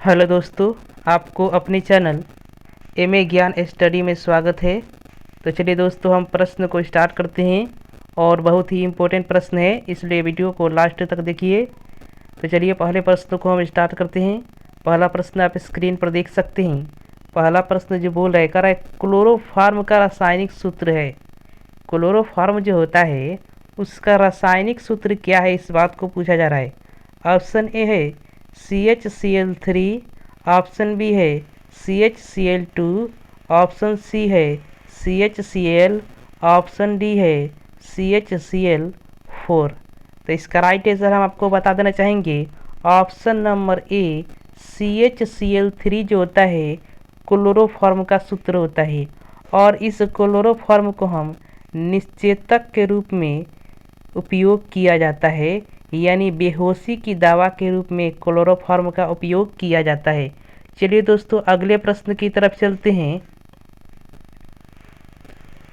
Hello दोस्तों, आपको अपने चैनल एमए ज्ञान स्टडी में स्वागत है। तो चलिए दोस्तों, हम प्रश्न को स्टार्ट करते हैं और बहुत ही इम्पोर्टेंट प्रश्न है, इसलिए वीडियो को लास्ट तक देखिए। तो चलिए पहले प्रश्न को हम स्टार्ट करते हैं। पहला प्रश्न आप स्क्रीन पर देख सकते हैं। पहला प्रश्न जो बोल रहा है कर क्लोरोफॉर्म का रासायनिक सूत्र है। क्लोरोफॉर्म जो होता है उसका रासायनिक सूत्र क्या है, इस बात को पूछा जा रहा है। ऑप्शन ए है CHCl3, ऑप्शन बी है CHCl2, ऑप्शन सी है CHCl, ऑप्शन डी है CHCl4। तो इसका राइट आंसर हम आपको बता देना चाहेंगे, ऑप्शन नंबर ए CHCl3 जो होता है क्लोरोफॉर्म का सूत्र होता है। और इस क्लोरोफॉर्म को हम निश्चेतक के रूप में उपयोग किया जाता है, यानी बेहोशी की दवा के रूप में क्लोरोफॉर्म का उपयोग किया जाता है। चलिए दोस्तों, अगले प्रश्न की तरफ चलते हैं।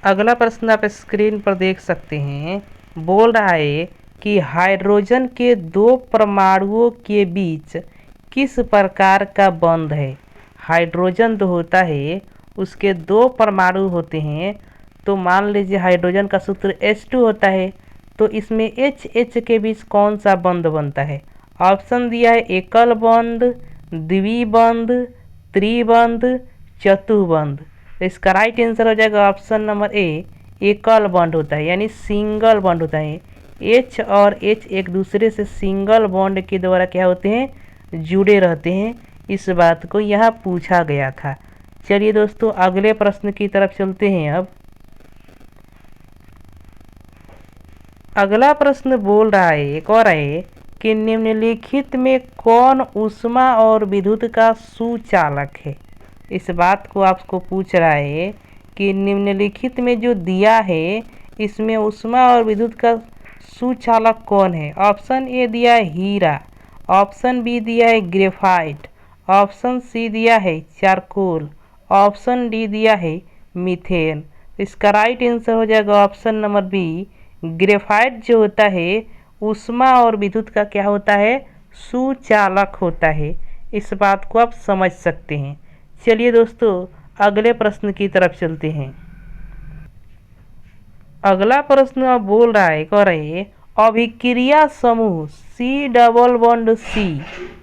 अगला प्रश्न आप स्क्रीन पर देख सकते हैं। बोल रहा है कि हाइड्रोजन के दो परमाणुओं के बीच किस प्रकार का बंध है। हाइड्रोजन जो होता है उसके दो परमाणु होते हैं। तो मान लीजिए हाइड्रोजन का सूत्र H2 होता है, तो इसमें H के बीच कौन सा बंध बनता है। ऑप्शन दिया है एकल बंध, द्विबंध, त्रिबंध, चतुर्बंध। तो इसका राइट आंसर हो जाएगा ऑप्शन नंबर ए, एकल बंध होता है, यानी सिंगल बंध होता है। H और H एक दूसरे से सिंगल बॉन्ड के द्वारा क्या होते हैं, जुड़े रहते हैं। इस बात को यहाँ पूछा गया था। चलिए दोस्तों, अगले प्रश्न की तरफ चलते हैं। अब अगला प्रश्न बोल रहा है, एक और है कि निम्नलिखित में कौन ऊष्मा और विद्युत का सुचालक है। इस बात को आपको पूछ रहा है कि निम्नलिखित में जो दिया है इसमें ऊष्मा और विद्युत का सुचालक कौन है। ऑप्शन ए दिया है हीरा, ऑप्शन बी दिया है ग्रेफाइट, ऑप्शन सी दिया है चारकोल, ऑप्शन डी दिया है मीथेन। इसका राइट आंसर हो जाएगा ऑप्शन नंबर बी, ग्रेफाइट जो होता है ऊष्मा और विद्युत का क्या होता है, सुचालक होता है। इस बात को आप समझ सकते हैं। चलिए दोस्तों, अगले प्रश्न की तरफ चलते हैं। अगला प्रश्न अब बोल रहा है, कह रहे हैं अभिक्रिया समूह C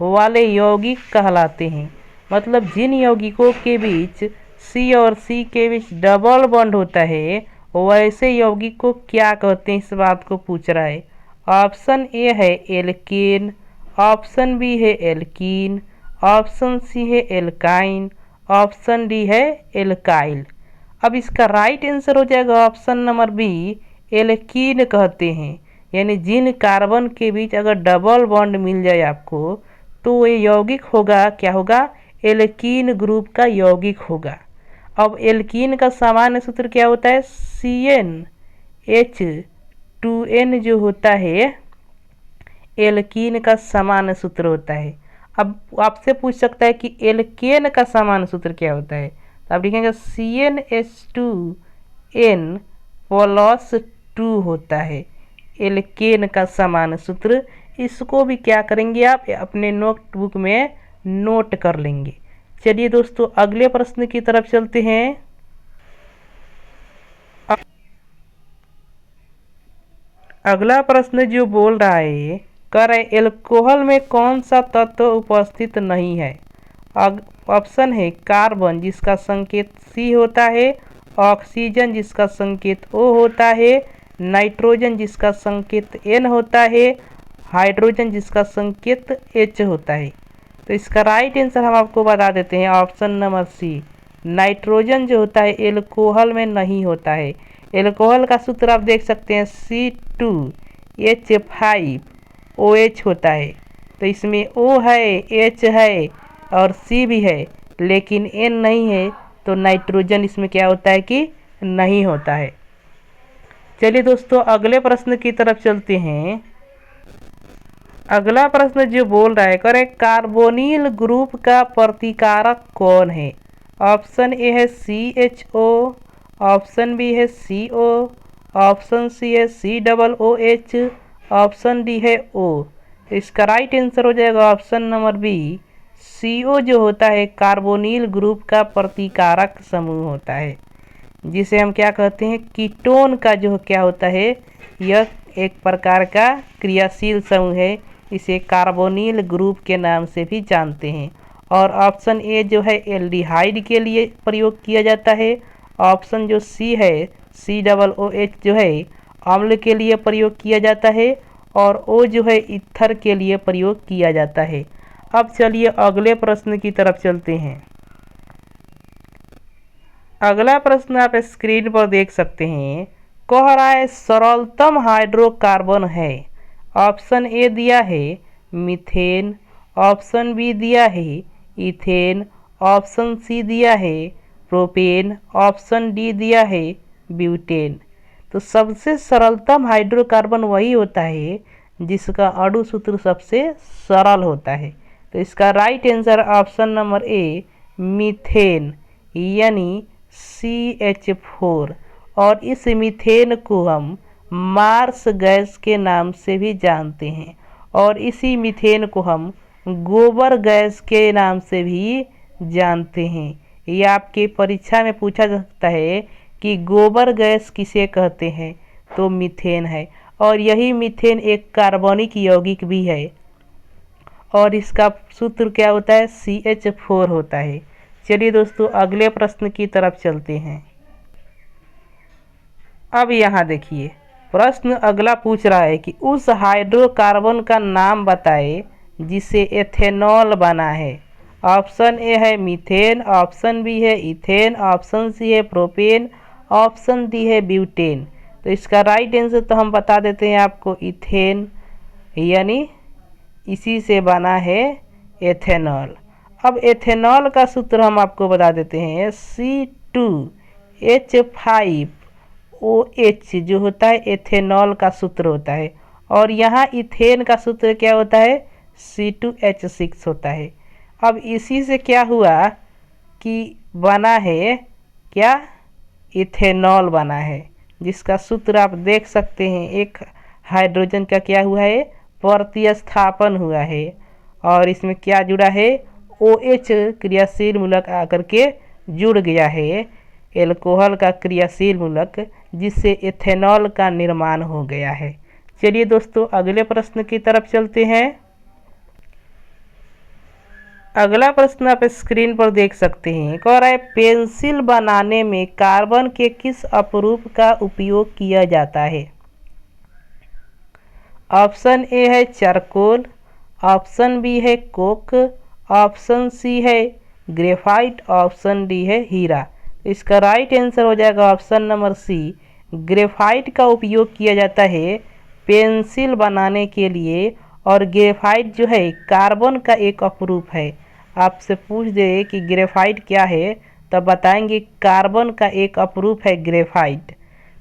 वाले यौगिक कहलाते हैं। मतलब जिन यौगिकों के बीच C और C के बीच डबल बॉन्ड होता है वैसे यौगिक को क्या कहते हैं, इस बात को पूछ रहा है। ऑप्शन ए है एल्केन, ऑप्शन बी है एल्कीन, ऑप्शन सी है एल्काइन, ऑप्शन डी है एल्काइल। अब इसका राइट आंसर हो जाएगा ऑप्शन नंबर बी, एल्कीन कहते हैं। यानी जिन कार्बन के बीच अगर डबल बॉन्ड मिल जाए आपको तो ये यौगिक होगा, क्या होगा, एल्कीन ग्रुप का यौगिक होगा। अब एल्कीन का सामान्य सूत्र क्या होता है, CnH2n जो होता है एल्कीन का सामान्य सूत्र होता है। अब आपसे पूछ सकता है कि एल्केन का सामान्य सूत्र क्या होता है, तो आप लिखेंगे CnH2n+2 होता है एल्केन का सामान्य सूत्र। इसको भी क्या करेंगे, आप अपने नोटबुक में नोट कर लेंगे। चलिए दोस्तों, अगले प्रश्न की तरफ चलते हैं। अगला प्रश्न जो बोल रहा है, कह रहे एल्कोहल में कौन सा तत्व उपस्थित नहीं है। ऑप्शन है कार्बन जिसका संकेत C होता है, ऑक्सीजन जिसका संकेत O होता है, नाइट्रोजन जिसका संकेत N होता है, हाइड्रोजन जिसका संकेत H होता है। तो इसका राइट आंसर हम आपको बता देते हैं, ऑप्शन नंबर सी, नाइट्रोजन जो होता है एल्कोहल में नहीं होता है। एल्कोहल का सूत्र आप देख सकते हैं C2H5OH होता है। तो इसमें O है, H है और C भी है, लेकिन N नहीं है, तो नाइट्रोजन इसमें क्या होता है कि नहीं होता है। चलिए दोस्तों, अगले प्रश्न की तरफ चलते हैं। अगला प्रश्न जो बोल रहा है, करे कार्बोनिल ग्रुप का प्रतिकारक कौन है। ऑप्शन ए है CHO, ऑप्शन बी है CO, ऑप्शन सी है COOH, ऑप्शन डी है O। इसका राइट आंसर हो जाएगा ऑप्शन नंबर बी, CO जो होता है कार्बोनिल ग्रुप का प्रतिकारक समूह होता है, जिसे हम क्या कहते हैं, कीटोन का जो क्या होता है, यह एक प्रकार का क्रियाशील समूह है। इसे कार्बोनिल ग्रुप के नाम से भी जानते हैं। और ऑप्शन ए जो है एल्डिहाइड के लिए प्रयोग किया जाता है। ऑप्शन जो सी है COOH जो है अम्ल के लिए प्रयोग किया जाता है। और ओ जो है ईथर के लिए प्रयोग किया जाता है। अब चलिए अगले प्रश्न की तरफ चलते हैं। अगला प्रश्न आप स्क्रीन पर देख सकते हैं। कह रहा है सरलतम हाइड्रोकार्बन है। ऑप्शन ए दिया है मीथेन, ऑप्शन बी दिया है इथेन, ऑप्शन सी दिया है प्रोपेन, ऑप्शन डी दिया है ब्यूटेन। तो सबसे सरलतम हाइड्रोकार्बन वही होता है जिसका अणु सूत्र सबसे सरल होता है। तो इसका right answer option number A methane यानी CH4। और इस मीथेन को हम मार्स गैस के नाम से भी जानते हैं। और इसी मीथेन को हम गोबर गैस के नाम से भी जानते हैं। ये आपके परीक्षा में पूछा जा सकता है कि गोबर गैस किसे कहते हैं, तो मीथेन है। और यही मीथेन एक कार्बनिक यौगिक भी है और इसका सूत्र क्या होता है, CH4 होता है। चलिए दोस्तों अगले प्रश्न की तरफ चलते हैं। अब यहाँ देखिए प्रश्न अगला पूछ रहा है कि उस हाइड्रोकार्बन का नाम बताए जिसे एथेनॉल बना है। ऑप्शन ए है मीथेन, ऑप्शन बी है इथेन, ऑप्शन सी है प्रोपेन, ऑप्शन डी है ब्यूटेन। तो इसका राइट आंसर तो हम बता देते हैं आपको, इथेन यानी इसी से बना है एथेनॉल। अब एथेनॉल का सूत्र हम आपको बता देते हैं, C2H5OH जो होता है एथेनॉल का सूत्र होता है। और यहाँ इथेन का सूत्र क्या होता है, C2H6 होता है। अब इसी से क्या हुआ कि बना है क्या, इथेनॉल बना है, जिसका सूत्र आप देख सकते हैं। एक हाइड्रोजन का क्या हुआ है, प्रतिस्थापन हुआ है। और इसमें क्या जुड़ा है, OH क्रियाशील मूलक आकर के जुड़ गया है, एल्कोहल का क्रियाशील मूलक, जिससे एथेनॉल का निर्माण हो गया है। चलिए दोस्तों अगले प्रश्न की तरफ चलते हैं। अगला प्रश्न आप स्क्रीन पर देख सकते हैं। कह रहा है पेंसिल बनाने में कार्बन के किस अपरूप का उपयोग किया जाता है। ऑप्शन ए है चारकोल, ऑप्शन बी है कोक, ऑप्शन सी है ग्रेफाइट, ऑप्शन डी है हीरा। इसका राइट आंसर हो जाएगा ऑप्शन नंबर सी, ग्रेफाइट का उपयोग किया जाता है पेंसिल बनाने के लिए। और ग्रेफाइट जो है कार्बन का एक अपरूप है। आपसे पूछ दे कि ग्रेफाइट क्या है, तब बताएंगे कार्बन का एक अपरूप है ग्रेफाइट।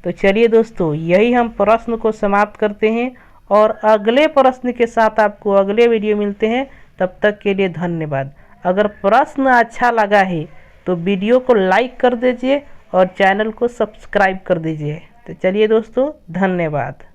तो चलिए दोस्तों यही हम प्रश्न को समाप्त करते हैं और अगले प्रश्न के साथ आपको अगले वीडियो मिलते हैं। तब तक के लिए धन्यवाद। अगर प्रश्न अच्छा लगा है तो वीडियो को लाइक कर दीजिए और चैनल को सब्सक्राइब कर दीजिए। तो चलिए दोस्तों धन्यवाद।